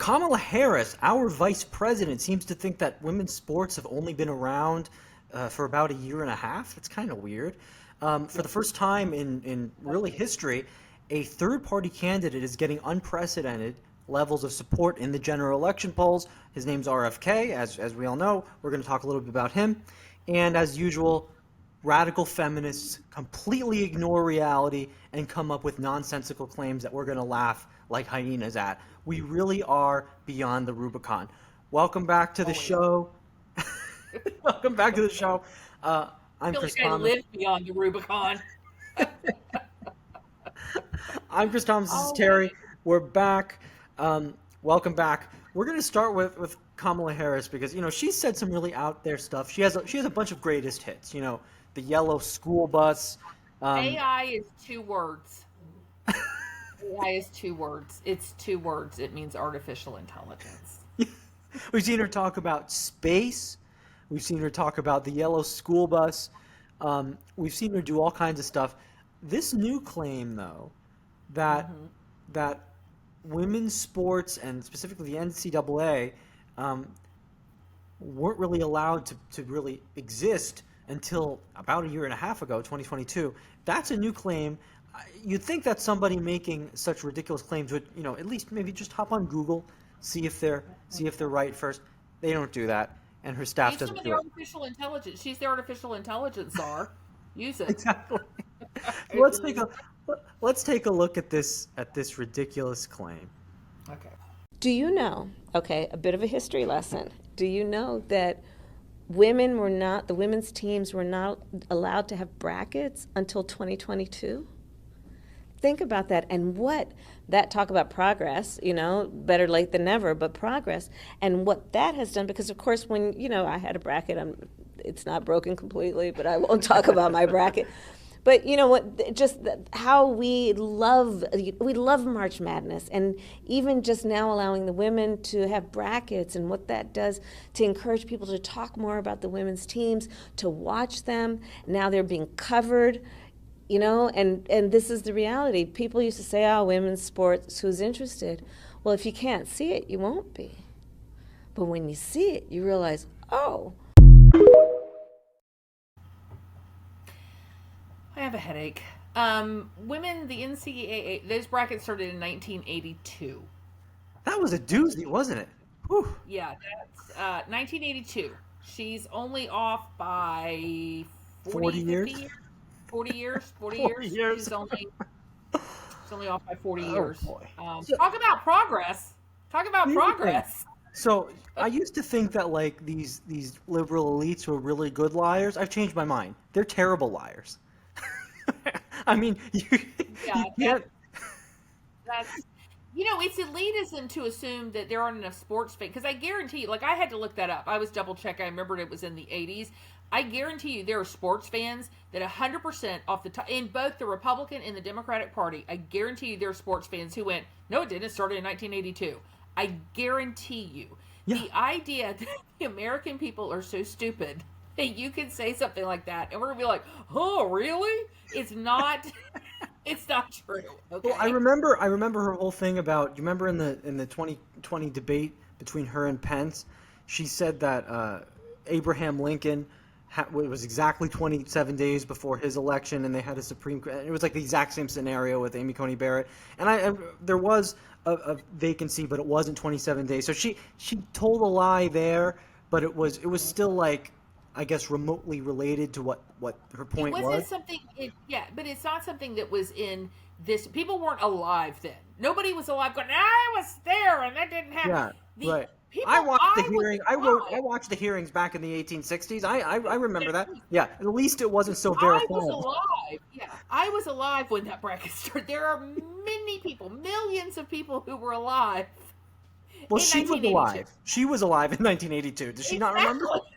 Kamala Harris, our vice president, seems to think that women's sports have only been around for about a year and a half. That's kind of weird. For the first time in really history, a third-party candidate is getting unprecedented levels of support in the general election polls. His name's RFK, as we all know. We're going to talk a little bit about him. And as usual, radical feminists completely ignore reality and come up with nonsensical claims that we're going to laugh like hyenas at. We really are beyond the Rubicon. Welcome back to the show. Welcome back to the show. I'm I feel Chris like I Thomas. live beyond the Rubicon. I'm Chris Thomas. This is All Terry. right. We're back. Welcome back. We're going to start with Kamala Harris because she said some really out there stuff. She has a bunch of greatest hits. The yellow school bus. Um, AI is 2 words. AI is 2 words. It's 2 words. It means artificial intelligence. we've seen her talk about space. We've seen her talk about the yellow school bus. We've seen her do all kinds of stuff. This new claim, though, that Hmm. that women's sports and specifically the NCAA weren't really allowed to really exist until about a year and a half ago, 2022. That's a new claim. You'd think that somebody making such ridiculous claims would, at least maybe just hop on Google, see if they're right first. They don't do that, and her staff Use some doesn't of the do it. artificial intelligence. She's the artificial intelligence czar. Use it. Exactly. It Let's take really- a let's take a look at this ridiculous claim. Okay. Do you know, okay, a bit of a history lesson. Do you know that the women's teams were not allowed to have brackets until 2022? Think about that and talk about progress, better late than never, but progress and what that has done, because of course when, I had a bracket, it's not broken completely, but I won't talk about my bracket. But you know what? How we love March Madness, and even just now allowing the women to have brackets, and what that does to encourage people to talk more about the women's teams, to watch them. Now they're being covered, and this is the reality. People used to say, "Oh, women's sports, who's interested?" Well, if you can't see it, you won't be. But when you see it, you realize, oh. I have a headache. Women, the NCAA, those brackets started in 1982. That was a doozy, wasn't it? Whew. Yeah, that's 1982. She's only off by 40 50 years? years. 40 years. 40 40 years. years. She's only off by 40 Oh years. boy. So, Talk about progress. Talk about here's the thing. progress. So I used to think that like these liberal elites were really good liars. I've changed my mind. They're terrible liars. I mean, Yeah, you can't. that's it's elitism to assume that there aren't enough sports fans, because I guarantee you, like, I had to look that up. I was double checking. I remembered it was in the 80s. I guarantee you there are sports fans that 100% off the top, in both the Republican and the Democratic Party, I guarantee you there are sports fans who went, no, it didn't. It started in 1982. I guarantee you. Yeah. The idea that the American people are so stupid that you can say something like that and we're going to be like, oh, really? It's not. It's not true. Okay. Well, I remember her whole thing about. You remember in the 2020 debate between her and Pence, she said that Abraham Lincoln it was exactly 27 days before his election, and they had a Supreme. It was like the exact same scenario with Amy Coney Barrett, and there was a vacancy, but it wasn't 27 days. So she told a lie there, but it was still like, I guess, remotely related to what her It point wasn't was. something, yeah, but it's not something that was in this. People weren't alive then. Nobody was alive going, I was there and that didn't happen. Yeah, The right. people, I watched the I hearing. I alive. watched the hearings back in the 1860s. I remember that. Yeah, at least it wasn't so I was verifiable. alive. Yeah, I was alive when that bracket started. There are many people, millions of people who were alive Well, in she was 1982. alive. She was alive in 1982. Does she not remember? Exactly.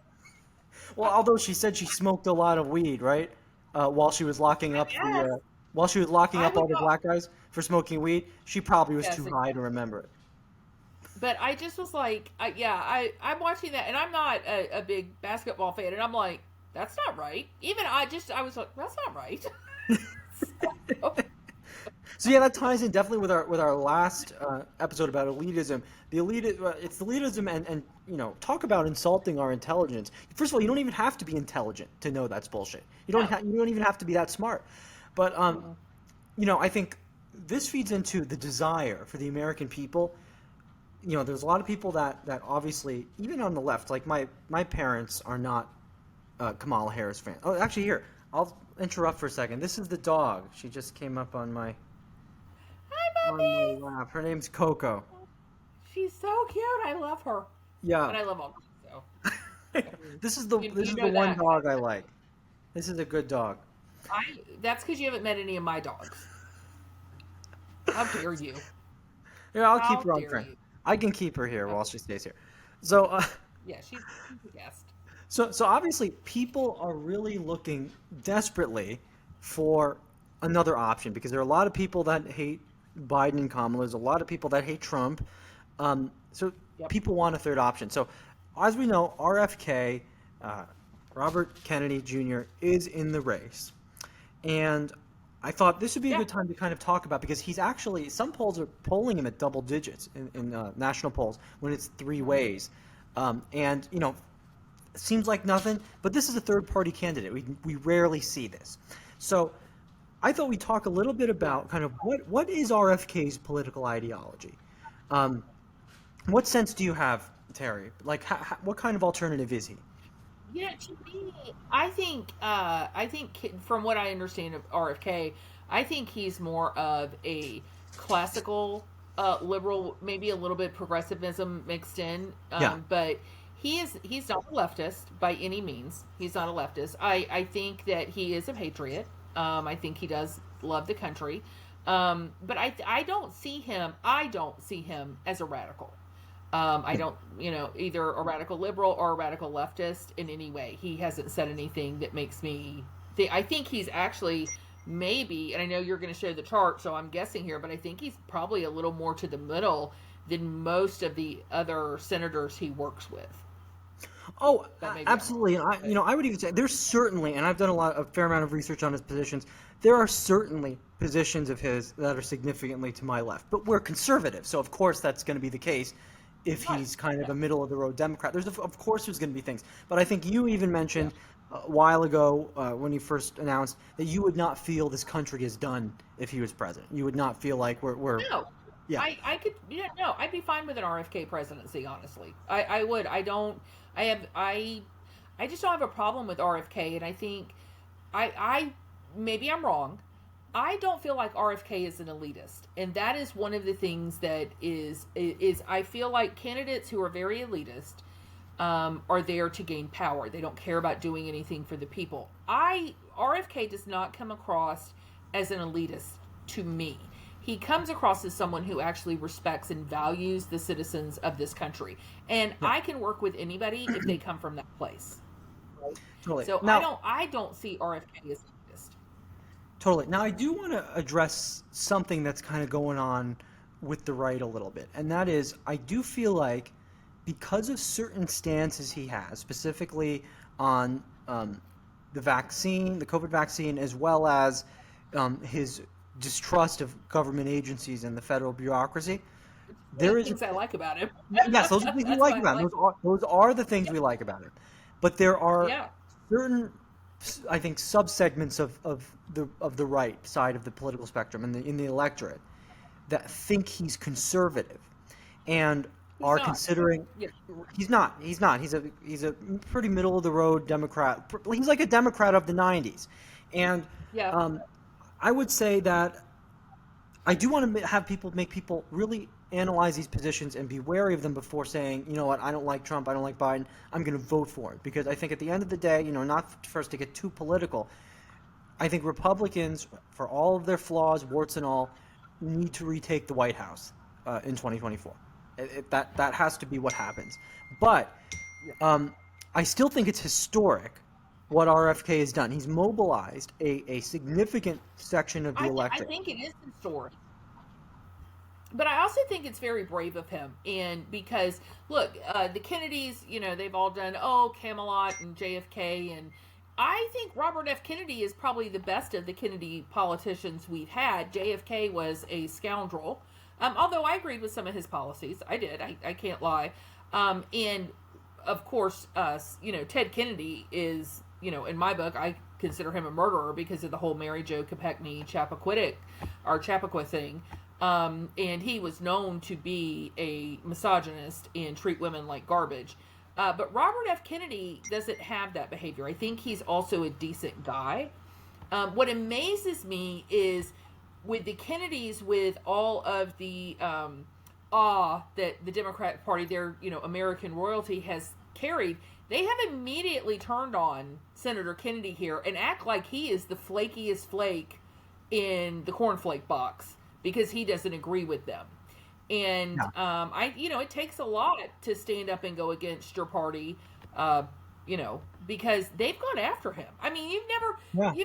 Well, although she said she smoked a lot of weed, right? While she was locking up Yes, while she was locking I up all would the go. black guys for smoking weed, she probably was Yes, too high to exactly. remember it. But I just was like, I'm watching that, and I'm not a big basketball fan, and I'm like, that's not right. Even I was like, that's not right. So, So yeah, that ties in definitely with our last episode about elitism. It's the elitism and talk about insulting our intelligence. First of all, you don't even have to be intelligent to know that's bullshit. No. You don't even have to be that smart. But Mm-mm. I think this feeds into the desire for the American people. There's a lot of people that obviously, even on the left, like my parents are not Kamala Harris fans. Oh, actually, here, I'll interrupt for a second. This is the dog. She just came up Hi, on my puppy. lap. Her name's Coco. She's so cute. I love her. Yeah. But I love all dogs, so This you is the know one that. dog I like. This is a good dog. That's because you haven't met any of my dogs. How dare you? Yeah, I'll keep How her on dare frame. you? I can keep her here while Okay. she stays here. So, Yeah, she's a guest. so obviously, people are really looking desperately for another option because there are a lot of people that hate Biden and Kamala. There's a lot of people that hate Trump. So Yep. people want a third option. So, as we know, RFK, uh, Robert Kennedy Jr., is in the race. And I thought this would be a Yeah. good time to kind of talk about because he's actually, some polls are polling him at double digits in national polls when it's three ways. And, it seems like nothing, but this is a third party candidate. We rarely see this. So I thought we'd talk a little bit Yeah. about kind of what is RFK's political ideology? Um, what sense do you have, Terry? Like, what kind of alternative is he? To me, I think from what I understand of RFK, I think he's more of a classical liberal, maybe a little bit progressivism mixed in. Yeah. But he's not a leftist by any means. He's not a leftist. I think that he is a patriot. I think he does love the country. But I don't see him as a radical. I don't, either a radical liberal or a radical leftist in any way. He hasn't said anything that makes me think. I think he's actually maybe, and I know you're going to show the chart, so I'm guessing here, but I think he's probably a little more to the middle than most of the other senators he works with. Oh, But maybe I'm wrong. absolutely. And But I would even say there's certainly, and I've done a fair amount of research on his positions. There are certainly positions of his that are significantly to my left, but we're conservative, so of course that's going to be the case if right, he's kind of yeah, a middle of the road Democrat. Of course there's going to be things, but I think you even yeah. mentioned a while ago when you first announced that you would not feel this country is done if he was president. You would not feel like we're No, yeah. I could, no, I'd be fine with an RFK presidency. Honestly, I would. I don't. I have. I just don't have a problem with RFK, and I think I maybe I'm wrong. I don't feel like RFK is an elitist, and that is one of the things that is I feel like candidates who are very elitist are there to gain power. They don't care about doing anything for the people. RFK does not come across as an elitist to me. He comes across as someone who actually respects and values the citizens of this country, and Yeah, I can work with anybody if they come from that place. totally. So Now, I don't see RFK as elitist. totally. Now, I do want to address something that's kind of going on with the right a little bit, and that is I do feel like because of certain stances he has, specifically on the vaccine, the COVID vaccine, as well as his distrust of government agencies and the federal bureaucracy, One of there the is things I like about him. yes, those are the things we That's like why I about him. like. Those are the things Yep. we like about him. But there are Yeah. certain, I think, subsegments of the right side of the political spectrum in the electorate that think he's conservative and He's are not. considering Yeah. he's not. He's not. He's a pretty middle of the road Democrat. He's like a Democrat of the '90s, and Yeah. um, I would say that I do want to have people make people really analyze these positions and be wary of them before saying, you know what, I don't like Trump, I don't like Biden, I'm going to vote for it. Because I think at the end of the day, not for us to get too political, I think Republicans, for all of their flaws, warts and all, need to retake the White House in 2024. That has to be what happens. But Yeah. I still think it's historic what RFK has done. He's mobilized a significant section of the I electorate. think it is historic. But I also think it's very brave of him, and because look, the Kennedys, they've all done Camelot and JFK, I think Robert F. Kennedy is probably the best of the Kennedy politicians we've had. JFK was a scoundrel, although I agreed with some of his policies. I did. I can't lie. And of course, Ted Kennedy is, in my book, I consider him a murderer because of the whole Mary Jo Kopechne Chappaquiddick thing. And he was known to be a misogynist and treat women like garbage. But Robert F. Kennedy doesn't have that behavior. I think he's also a decent guy. What amazes me is with the Kennedys, with all of the awe that the Democratic Party, their American royalty, has carried, they have immediately turned on Senator Kennedy here and act like he is the flakiest flake in the cornflake box because he doesn't agree with them. And it takes a lot to stand up and go against your party, because they've gone after him. I mean, you've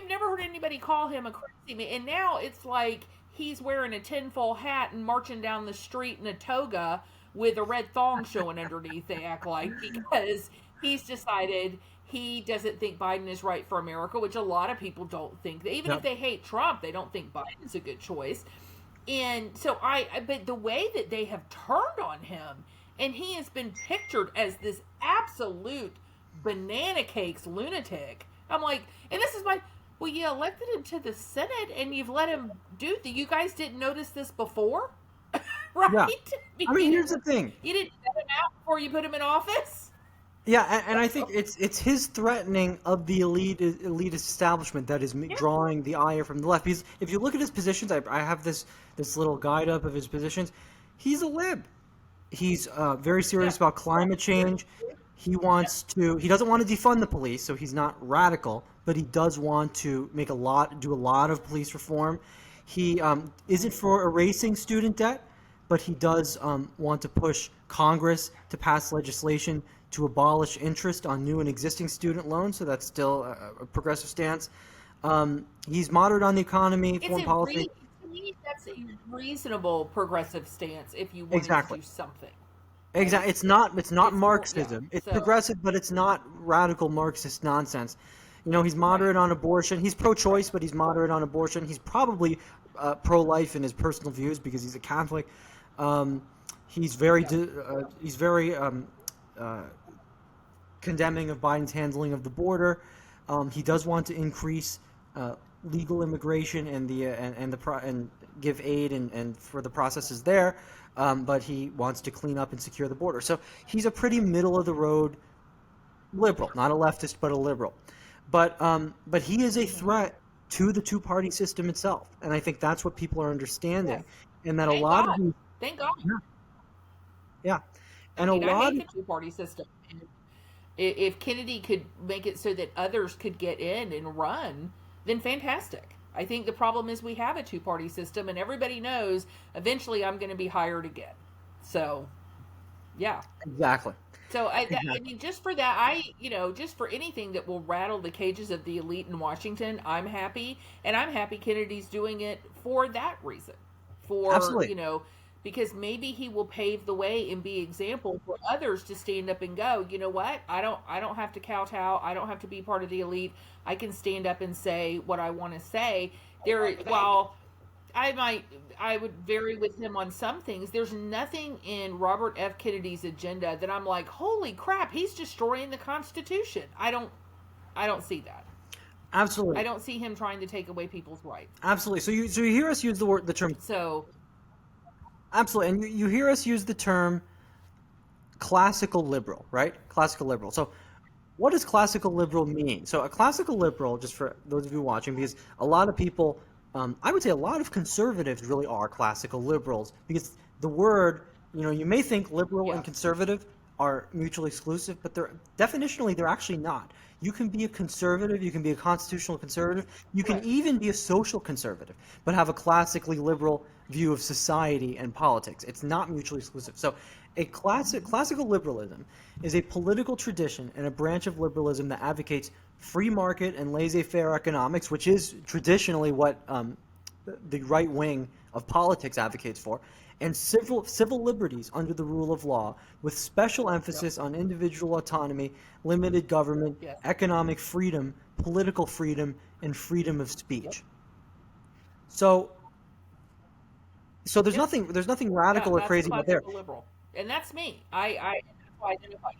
never heard anybody call him a crazy man, and now it's like he's wearing a tinfoil hat and marching down the street in a toga with a red thong showing underneath. They act like, because he's decided he doesn't think Biden is right for America, which a lot of people don't think. Even if they hate Trump, they don't think Biden's a good choice. And so but the way that they have turned on him, and he has been pictured as this absolute banana cakes lunatic. I'm like, and this is well, you elected him to the Senate and you've let him you guys didn't notice this before? Right? Yeah. I mean, here's the thing. You didn't set him out before you put him in office? Yeah, and I think it's his threatening of the elitist establishment that is drawing the ire from the left. Because if you look at his positions, I have this little guide up of his positions. He's a lib. He's very serious about climate change. He doesn't want to defund the police, so he's not radical, but he does want to do a lot of police reform. He isn't for erasing student debt, but he does want to push Congress to pass legislation to abolish interest on new and existing student loans, so that's still a progressive stance. He's moderate on the economy, foreign policy. To me, that's a reasonable progressive stance if you want to do something. Exactly. It's not Marxism. It's progressive, but it's not radical Marxist nonsense. He's moderate on abortion. He's pro-choice, but he's moderate on abortion. He's probably pro-life in his personal views because he's a Catholic. He's very condemning of Biden's handling of the border. He does want to increase legal immigration and give aid and for the processes there, but he wants to clean up and secure the border. So he's a pretty middle of the road liberal, not a leftist, but a liberal. But he is a threat to the two-party system itself, and I think that's what people are understanding, and that Thank God. Yeah. And I hate the two-party system. If Kennedy could make it so that others could get in and run, then fantastic. I think the problem is we have a two-party system, and everybody knows eventually I'm going to be hired again. So, yeah. Exactly. So, I mean, just for that, just for anything that will rattle the cages of the elite in Washington, I'm happy. And I'm happy Kennedy's doing it for that reason. Absolutely. Because maybe he will pave the way and be example for others to stand up and go, you know what? I don't have to kowtow. I don't have to be part of the elite. I can stand up and say what I want to say. While I would vary with him on some things, there's nothing in Robert F. Kennedy's agenda that I'm like, holy crap, he's destroying the Constitution. I don't see that. Absolutely. I don't see him trying to take away people's rights. Absolutely. So you hear us use the term. So. Absolutely, and you hear us use the term classical liberal, right? Classical liberal. So what does classical liberal mean? So a classical liberal, just for those of you watching, because a lot of people, I would say a lot of conservatives really are classical liberals, because the word, you may think liberal and conservative are mutually exclusive, but definitionally they're actually not. You can be a conservative, you can be a constitutional conservative, you can even be a social conservative, but have a classically liberal view of society and politics. It's not mutually exclusive. So a classical liberalism is a political tradition and a branch of liberalism that advocates free market and laissez-faire economics, which is traditionally what the right wing of politics advocates for, and civil liberties under the rule of law, with special emphasis on individual autonomy, limited government, economic freedom, political freedom and freedom of speech. So there's Yep. nothing Yeah, radical or that's a crazy about there. classical liberal, and that's me. That's who I identify.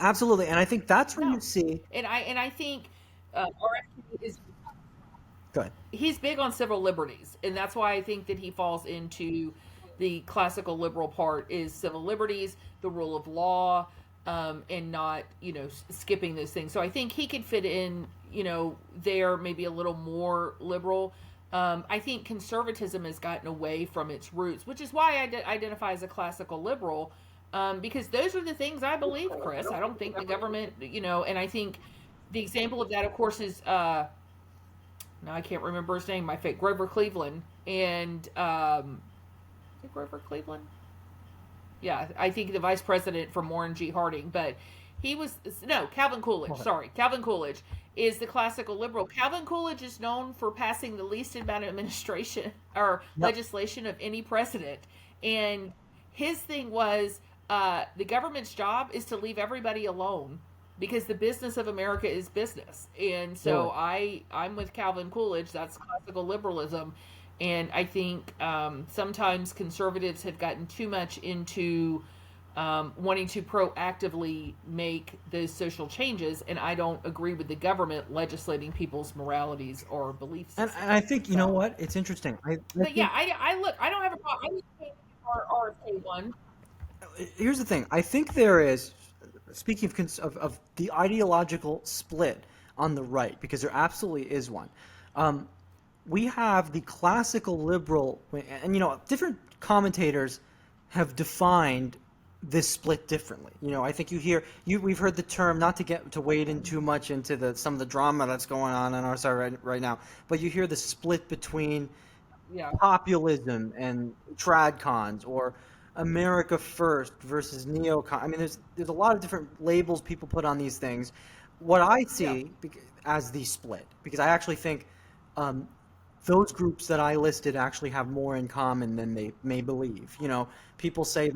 Absolutely, and I think that's where you No, see. and I think RFK is Good. he's big on civil liberties, and that's why I think that he falls into the classical liberal part is civil liberties, the rule of law, and not skipping those things. So I think he could fit in, there maybe a little more liberal. I think conservatism has gotten away from its roots, which is why I identify as a classical liberal, because those are the things I believe, Chris. I don't think the government, and I think the example of that, of course, is now I can't remember his name. My fake Grover Cleveland and is it Grover Cleveland? Yeah, I think the vice president from Warren G. Harding, but he was no Calvin Coolidge. Sorry, Calvin Coolidge is the classical liberal. Calvin Coolidge is known for passing the least amount of administration or legislation of any president, and his thing was the government's job is to leave everybody alone because the business of America is business. And so I'm with Calvin Coolidge. That's classical liberalism. And I think sometimes conservatives have gotten too much into wanting to proactively make those social changes. And I don't agree with the government legislating people's moralities or beliefs. And I think, you know what? It's interesting. But yeah, I look, I don't have a problem. I would say RFK one. Here's the thing. I think there is, speaking of the ideological split on the right, because there absolutely is one. We have the classical liberal, and different commentators have defined this split differently. I think we've heard the term, not to wade in too much into some of the drama that's going on our side right now, but you hear the split between populism and tradcons, or America First versus neocon. I mean, there's a lot of different labels people put on these things. What I see as the split, because I actually think those groups that I listed actually have more in common than they may believe. People say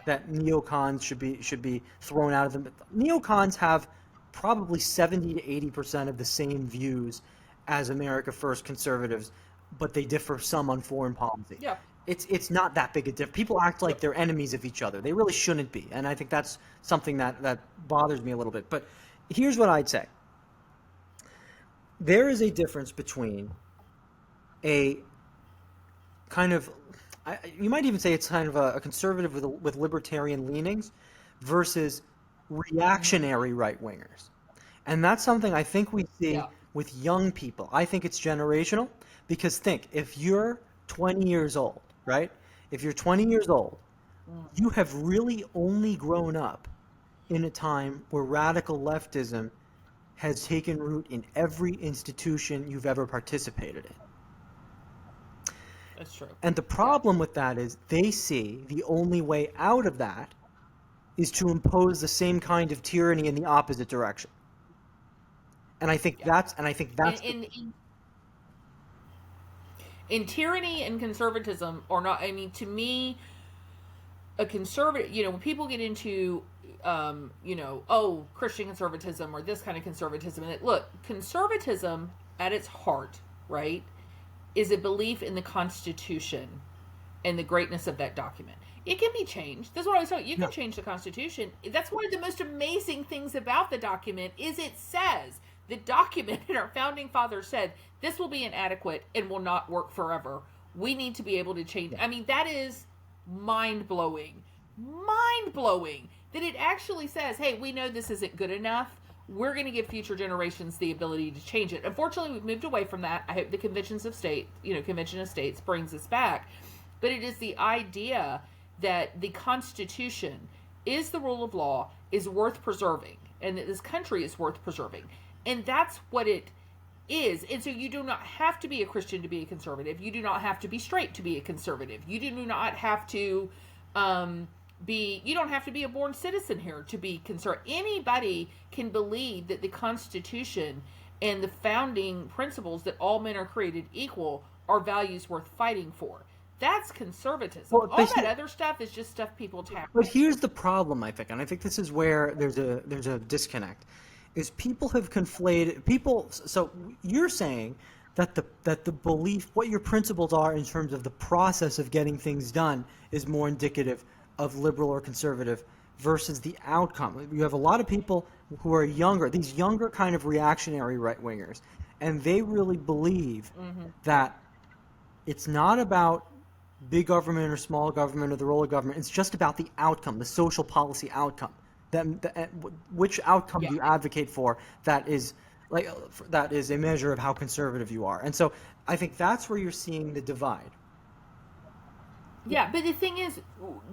that neocons should be thrown out of them. Neocons have probably 70 to 80% of the same views as America First conservatives, but they differ some on foreign policy. Yeah. It's not that big a difference. People act like they're enemies of each other. They really shouldn't be, and I think that's something that bothers me a little bit. But here's what I'd say. There is a difference between a kind of, you might even say it's kind of a conservative with libertarian leanings versus reactionary right-wingers. And that's something I think we see with young people. I think it's generational, because think, if you're 20 years old, right? If you're 20 years old, you have really only grown up in a time where radical leftism has taken root in every institution you've ever participated in. That's true. And the problem with that is they see the only way out of that is to impose the same kind of tyranny in the opposite direction. And I think that's in tyranny and conservatism are not, I mean, to me, a conservative, when people get into Christian conservatism or this kind of conservatism, and look, conservatism at its heart, right, is a belief in the Constitution and the greatness of that document. It can be changed. That's what I was saying. You can change the Constitution. That's one of the most amazing things about the document is it says, the document and our founding fathers said, this will be inadequate and will not work forever. We need to be able to change. I mean, that is mind-blowing. Mind-blowing that it actually says, hey, we know this isn't good enough. We're going to give future generations the ability to change it. Unfortunately, we've moved away from that. I hope the Convention of States brings us back. But it is the idea that the Constitution is the rule of law, is worth preserving, and that this country is worth preserving. And that's what it is. And so you do not have to be a Christian to be a conservative. You do not have to be straight to be a conservative. You do not have to you don't have to be a born citizen here to be conservative. Anybody can believe that the Constitution and the founding principles that all men are created equal are values worth fighting for. That's conservatism. Well, all that other stuff is just stuff people tap. But here's the problem, I think, and I think this is where there's a disconnect, is people have conflated people. So you're saying that the belief, what your principles are in terms of the process of getting things done, is more indicative of liberal or conservative versus the outcome. You have a lot of people who are younger, these younger kind of reactionary right wingers, and they really believe that it's not about big government or small government or the role of government. It's just about the outcome, the social policy outcome. Which outcome Yeah. do you advocate for? That is a measure of how conservative you are. And so I think that's where you're seeing the divide. Yeah, but the thing is,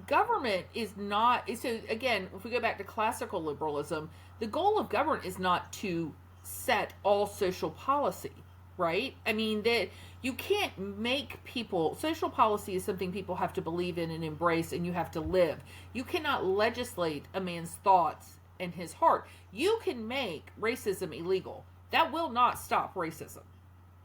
government is not. So again, if we go back to classical liberalism, the goal of government is not to set all social policy, right? I mean that you can't make people. Social policy is something people have to believe in and embrace, and you have to live. You cannot legislate a man's thoughts and his heart. You can make racism illegal. That will not stop racism,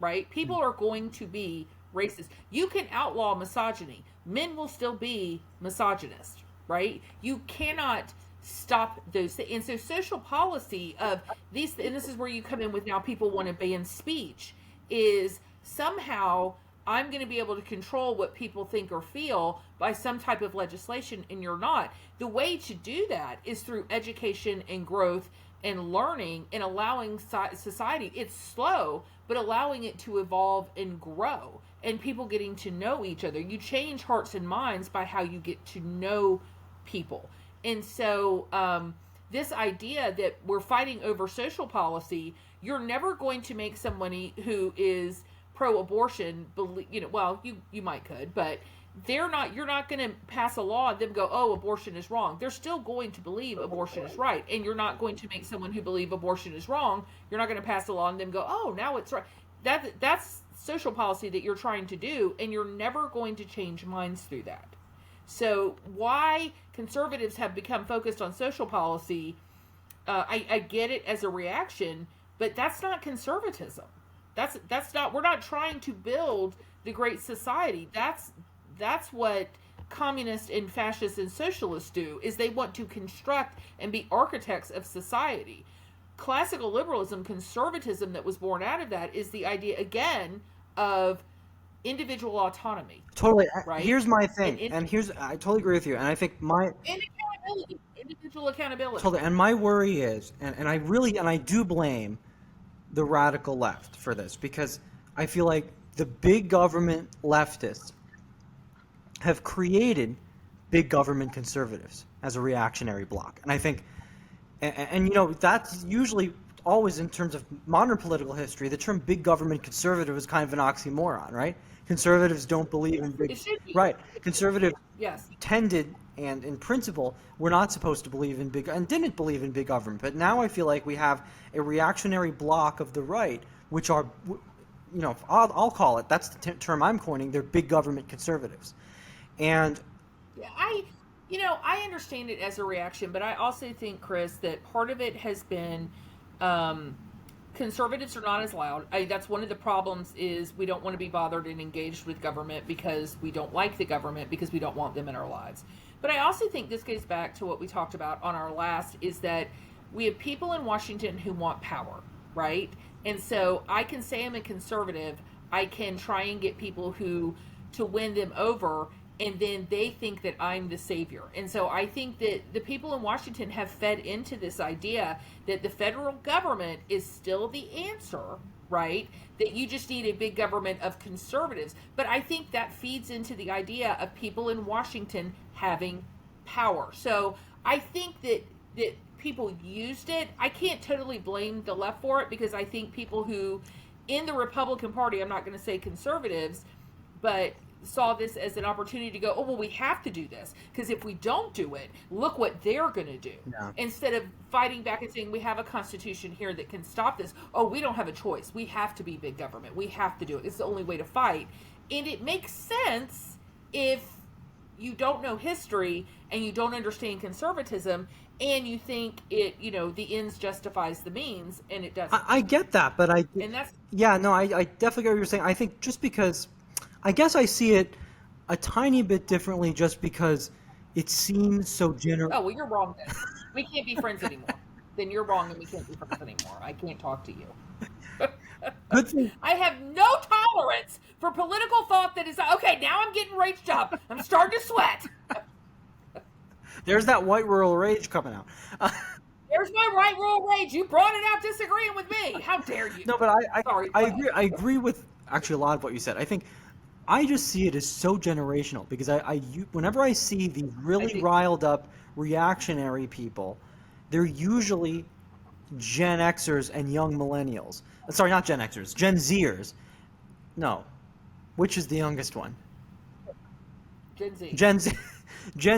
right? People are going to be racist. You can outlaw misogyny. Men will still be misogynist, right? You cannot stop those things. And so social policy of these, and this is where you come in with now people want to ban speech, is somehow I'm going to be able to control what people think or feel by some type of legislation, and you're not. The way to do that is through education and growth and learning and allowing society. It's slow, but allowing it to evolve and grow and people getting to know each other. You change hearts and minds by how you get to know people. And so this idea that we're fighting over social policy, you're never going to make somebody who is pro-abortion believe, well, you might could, but you're not going to pass a law and then go, oh, abortion is wrong. They're still going to believe abortion is right. And you're not going to make someone who believe abortion is wrong, you're not going to pass a law and then go, oh, now it's right. That's social policy that you're trying to do, and you're never going to change minds through that. So why conservatives have become focused on social policy, I get it as a reaction, but that's not conservatism. That's not, we're not trying to build the great society. That's what communists and fascists and socialists do, is they want to construct and be architects of society. Classical liberalism, conservatism that was born out of that, is the idea again of individual autonomy. Totally. Right? Here's my thing, And and I totally agree with you. And I think and accountability, individual accountability. totally, and my worry is, and I do blame the radical left for this, because I feel like the big government leftists have created big government conservatives as a reactionary bloc. And I think, and that's usually always in terms of modern political history, the term big government conservative is kind of an oxymoron, right? Conservatives don't believe in big, It should be. right? Conservatives Yes. tended, and in principle, we're not supposed to believe in big, and didn't believe in big government. But now I feel like we have a reactionary bloc of the right, which are, I'll call it, that's the term I'm coining, they're big government conservatives. And Yeah, I understand it as a reaction, but I also think, Chris, that part of it has been conservatives are not as loud. That's one of the problems, is we don't want to be bothered and engaged with government because we don't like the government, because we don't want them in our lives. But I also think this goes back to what we talked about on our last, is that we have people in Washington who want power, right? And so I can say I'm a conservative. I can try and get people to win them over, and then they think that I'm the savior. And so I think that the people in Washington have fed into this idea that the federal government is still the answer, right? That you just need a big government of conservatives. But I think that feeds into the idea of people in Washington having power. So I think that people used it. I can't totally blame the left for it, because I think people who, in the Republican Party, I'm not going to say conservatives, but saw this as an opportunity to go, oh, well, we have to do this, because if we don't do it, look what they're going to do. Yeah. Instead of fighting back and saying, we have a constitution here that can stop this. Oh, we don't have a choice. We have to be big government. We have to do it. It's the only way to fight. And it makes sense if you don't know history and you don't understand conservatism, and you think it, the ends justifies the means, and it doesn't. I get that, but I definitely get what you're saying. I think just because, I guess I see it a tiny bit differently, just because it seems so general. Oh, well, you're wrong then. We can't be friends anymore. then you're wrong and we can't be friends anymore. I can't talk to you. Good thing. I have no tolerance for political thought that is, okay, now I'm getting raged up. I'm starting to sweat. There's that white rural rage coming out. There's my right rural rage. You brought it out disagreeing with me. How dare you? No, but Sorry, I go agree. ahead. I agree with actually a lot of what you said. I think I just see it as so generational because whenever I see these really think- riled up reactionary people, they're usually Gen Xers and young millennials. Sorry, not Gen Xers, Gen Zers. No, which is the youngest one? Gen Z. Gen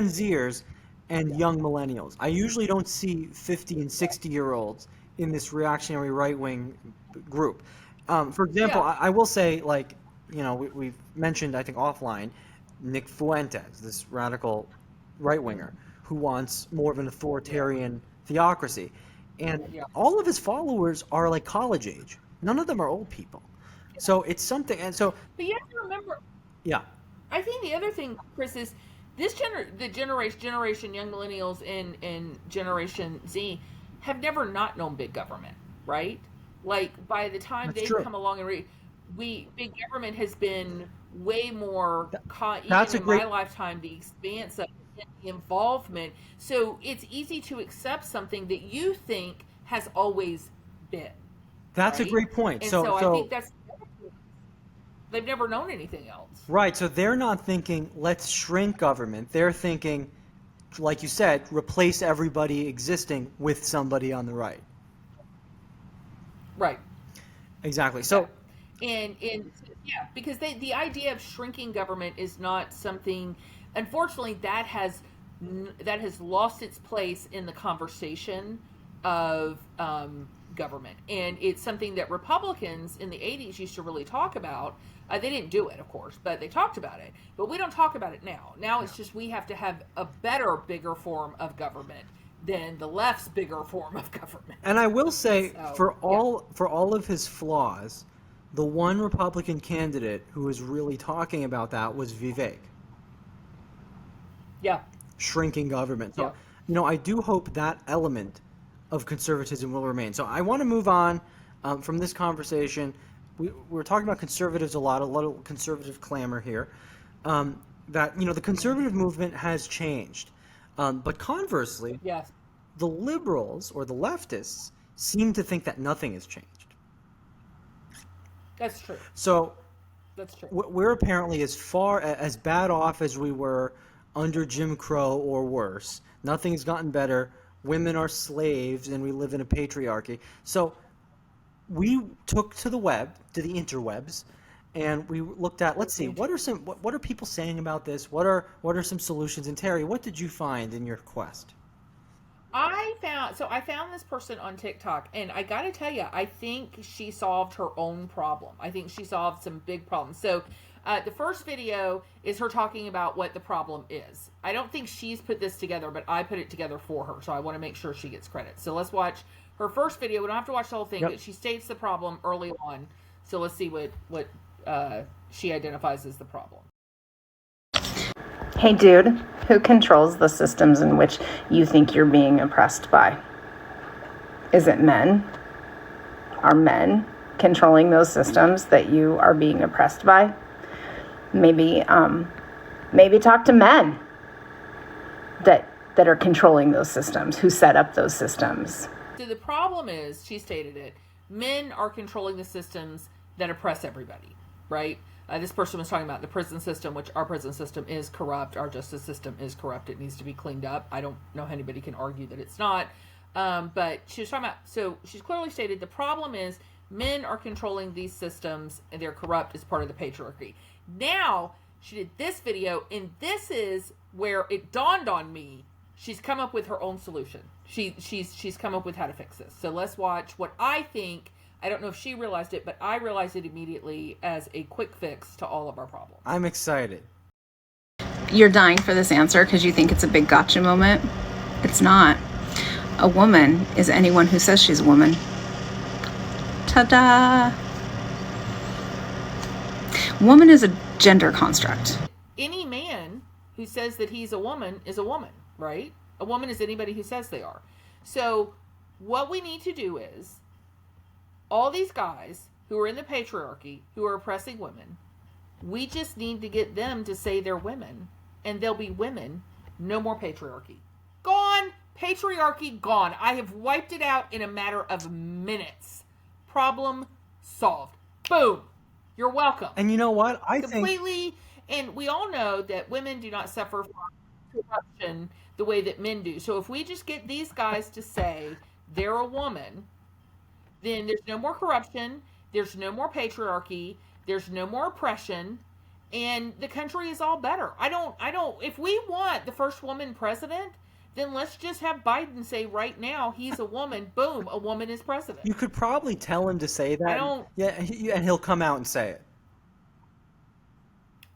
Zers and young millennials. I usually don't see 50 and 60-year-olds in this reactionary right-wing group. For example, Yeah. I will say, like, we've mentioned, I think offline, Nick Fuentes, this radical right-winger who wants more of an authoritarian theocracy. And Yeah. all of his followers are like college age. None of them are old people. So it's something, and so, But you have to remember, yeah. I think the other thing, Chris, is the generation young millennials and Generation Z have never not known big government, right? Like by the time That's they've true. come along and big government has been way more That's even a in my great- lifetime, the expanse of it, the involvement. So it's easy to accept something that you think has always been. That's a right? great point. And So, I think they've never known anything else. right, so they're not thinking, let's shrink government. They're thinking, like you said, replace everybody existing with somebody on the right. Right. Exactly. So, And yeah, because the idea of shrinking government is not something, unfortunately, that has lost its place in the conversation of government, and it's something that Republicans in the 80s used to really talk about. They didn't do it, of course, but they talked about it. But we don't talk about it now. Now it's just we have to have a better, bigger form of government than the left's bigger form of government. and I will say, So, for all of his flaws, the one Republican candidate who was really talking about that was Vivek, Yeah. shrinking government. So, I do hope that element of conservatism will remain. So I want to move on from this conversation. We're talking about conservatives a lot of conservative clamor here. That the conservative movement has changed, but conversely, Yes. the liberals or the leftists seem to think that nothing has changed. That's true. So That's true. we're apparently as bad off as we were under Jim Crow or worse. Nothing's gotten better. Women are slaves, and we live in a patriarchy. So we took to the interwebs, and we looked at. Let's see, what are people saying about this? What are some solutions? And Terry, what did you find in your quest? I found this person on TikTok, and I got to tell you, I think she solved her own problem. I think she solved some big problems. So, the first video is her talking about what the problem is. I don't think she's put this together, but I put it together for her, so I want to make sure she gets credit. So let's watch her first video. We don't have to watch the whole thing, Yep. but she states the problem early on. So let's see what she identifies as the problem. Hey dude, who controls the systems in which you think you're being oppressed by? Is it men? Are men controlling those systems that you are being oppressed by? Maybe talk to men that are controlling those systems, who set up those systems. So the problem is, she stated it, men are controlling the systems that oppress everybody, right? This person was talking about the prison system, which our prison system is corrupt. Our justice system is corrupt. It needs to be cleaned up. I don't know how anybody can argue that it's not. But she was talking about, so she's clearly stated the problem is men are controlling these systems and they're corrupt as part of the patriarchy. Now, she did this video, and this is where it dawned on me. She's come up with her own solution. She's come up with how to fix this. So let's watch what I think. I don't know if she realized it, but I realized it immediately as a quick fix to all of our problems. I'm excited. You're dying for this answer because you think it's a big gotcha moment. It's not. A woman is anyone who says she's a woman. Ta-da! Woman is a gender construct. Any man who says that he's a woman is a woman, right? A woman is anybody who says they are. So What we need to do is all these guys who are in the patriarchy, who are oppressing women, we just need to get them to say they're women, and they'll be women. No more patriarchy. Gone. Patriarchy gone. I have wiped it out in a matter of minutes. Problem solved. Boom. You're welcome. And you know what? I think Completely. And we all know that women do not suffer from corruption the way that men do. So if we just get these guys to say they're a woman, then there's no more corruption, there's no more patriarchy, there's no more oppression, and the country is all better. I don't if we want the first woman president, then let's just have Biden say right now he's a woman. Boom, a woman is president. you could probably tell him to say that. I don't- Yeah, and he'll come out and say it.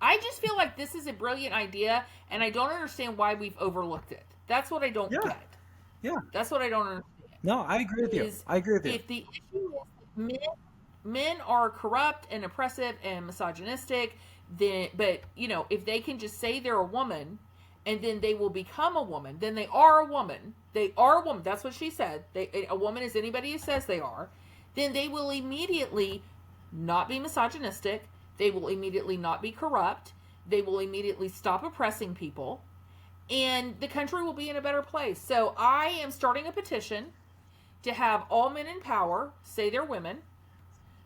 I just feel like this is a brilliant idea, and I don't understand why we've overlooked it. That's what I don't Yeah. get. Yeah. That's what I don't understand. No, I agree with you. Is I agree with you. If the issue is that men are corrupt and oppressive and misogynistic, then if they can just say they're a woman and then they will become a woman, then they are a woman. They are a woman. That's what she said. A woman is anybody who says they are. Then they will immediately not be misogynistic. They will immediately not be corrupt. They will immediately stop oppressing people. And the country will be in a better place. So I am starting a petition to have all men in power say they're women,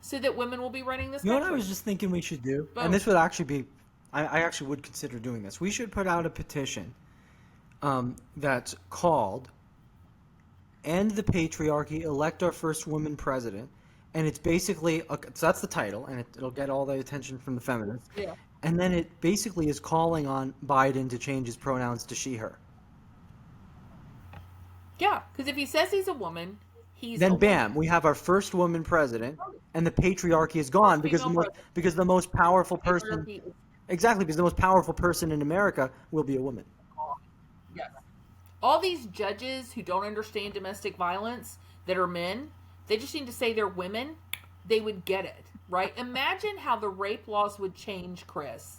so that women will be running this You know country. what I was just thinking we should do? Boom. And this would actually be, I actually would consider doing this. We should put out a petition that's called End the Patriarchy, Elect Our First Woman President. And it's basically, so that's the title, and it'll get all the attention from the feminists. Yeah. And then it basically is calling on Biden to change his pronouns to she, her. Yeah, because if he says he's a woman, he's Then a bam, we have our first woman president, and the patriarchy is gone because female the most powerful woman. person, Patriarchy is exactly, because the most powerful person in America will be a woman. gone. Yes. All these judges who don't understand domestic violence that are men, they just need to say they're women. They would get it, right? Imagine how the rape laws would change, Chris,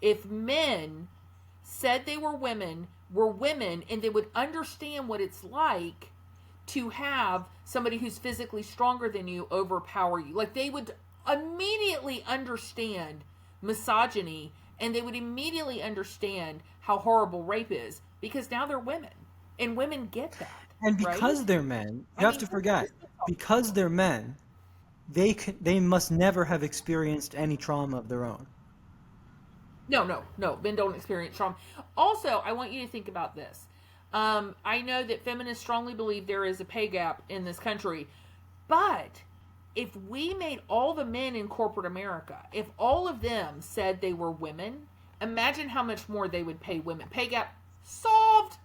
if men said they were women, and they would understand what it's like to have somebody who's physically stronger than you overpower you. Like, they would immediately understand misogyny, and they would immediately understand how horrible rape is, because now they're women, and women get that. And because right? they're men, I you have mean, to forget, because they're men, they must never have experienced any trauma of their own. No. Men don't experience trauma. Also, I want you to think about this. I know that feminists strongly believe there is a pay gap in this country, but if we made all the men in corporate America, if all of them said they were women, imagine how much more they would pay women. Pay gap solved.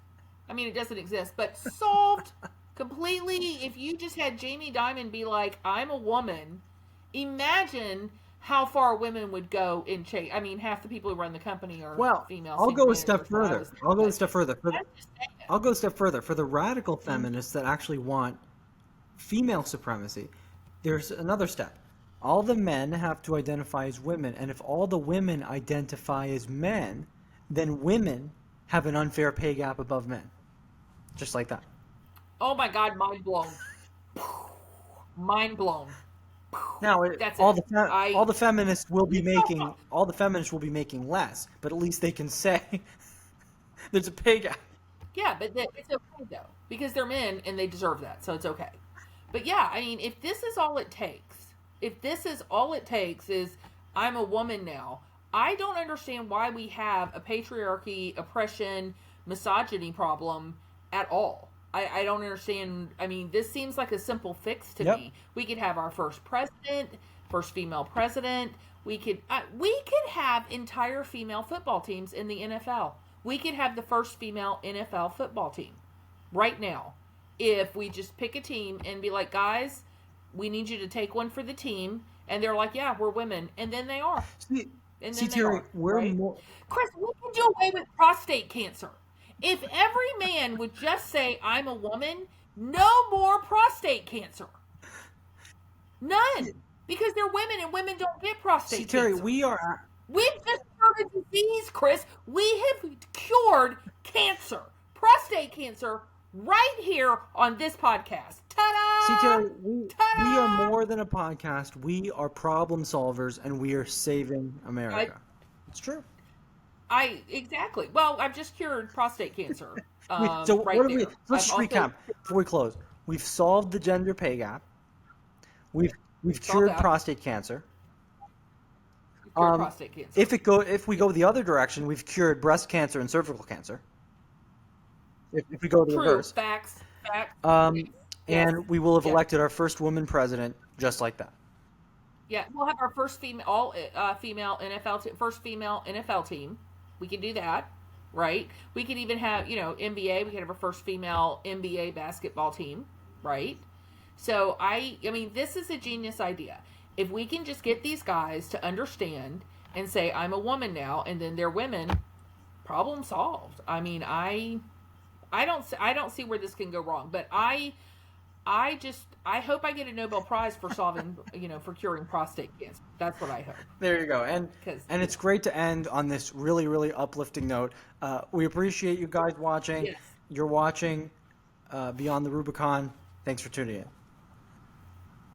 I mean, it doesn't exist, but solved completely. If you just had Jamie Dimon be like, I'm a woman, imagine how far women would go in change. I mean, half the people who run the company are female. I'll single go a step managers, what I further. was thinking. I'll go a step further. I'm just saying. I'll go a step further. For the radical feminists that actually want female supremacy, there's another step. All the men have to identify as women, and if all the women identify as men, then women have an unfair pay gap above men. Just like that. Oh my God, mind blown. Mind blown. Now, That's all it. all the feminists will be making less, but at least they can say there's a pay gap. Yeah, but it's okay though, because they're men and they deserve that, so it's okay. But yeah, I mean, if this is all it takes is I'm a woman now, I don't understand why we have a patriarchy, oppression, misogyny problem at all. I don't understand. I mean, this seems like a simple fix to Yep. me. We could have our first female president. We could have entire female football teams in the NFL. We could have the first female NFL football team right now if we just pick a team and be like, guys, we need you to take one for the team. And they're like, yeah, we're women. And then they are. See, And see then they Terry, are, we're right? more. Chris, we can do away with prostate cancer. If every man would just say, I'm a woman, no more prostate cancer. None. Because they're women and women don't get prostate See, Terry, cancer. We've just cured a disease, Chris. We have cured cancer. Prostate cancer, right here on this podcast. Ta-da! See, Taylor, we Ta-da! are more than a podcast. We are problem solvers, and we are saving America. It's true. Exactly. Well, I've just cured prostate cancer. So Right what do we? there. Let's just I've also recap before we close. We've solved the gender pay gap. We've solved cured that. prostate cancer. Cured prostate cancer. If we go the other direction, we've cured breast cancer and cervical cancer. If we go the True. reverse, Facts. and Yes. we will have Yeah. elected our first woman president just like that. Yeah, we'll have our first female NFL first female NFL team. We can do that, right? We could even have NBA. We could have our first female NBA basketball team, right? So I mean, this is a genius idea. If we can just get these guys to understand and say, "I'm a woman now," and then they're women, problem solved. I mean, I don't see where this can go wrong. But I hope I get a Nobel Prize for solving, for curing prostate cancer. That's what I hope. There you go. And it's great to end on this really, really uplifting note. We appreciate you guys watching. Yes. You're watching Beyond the Rubicon. Thanks for tuning in.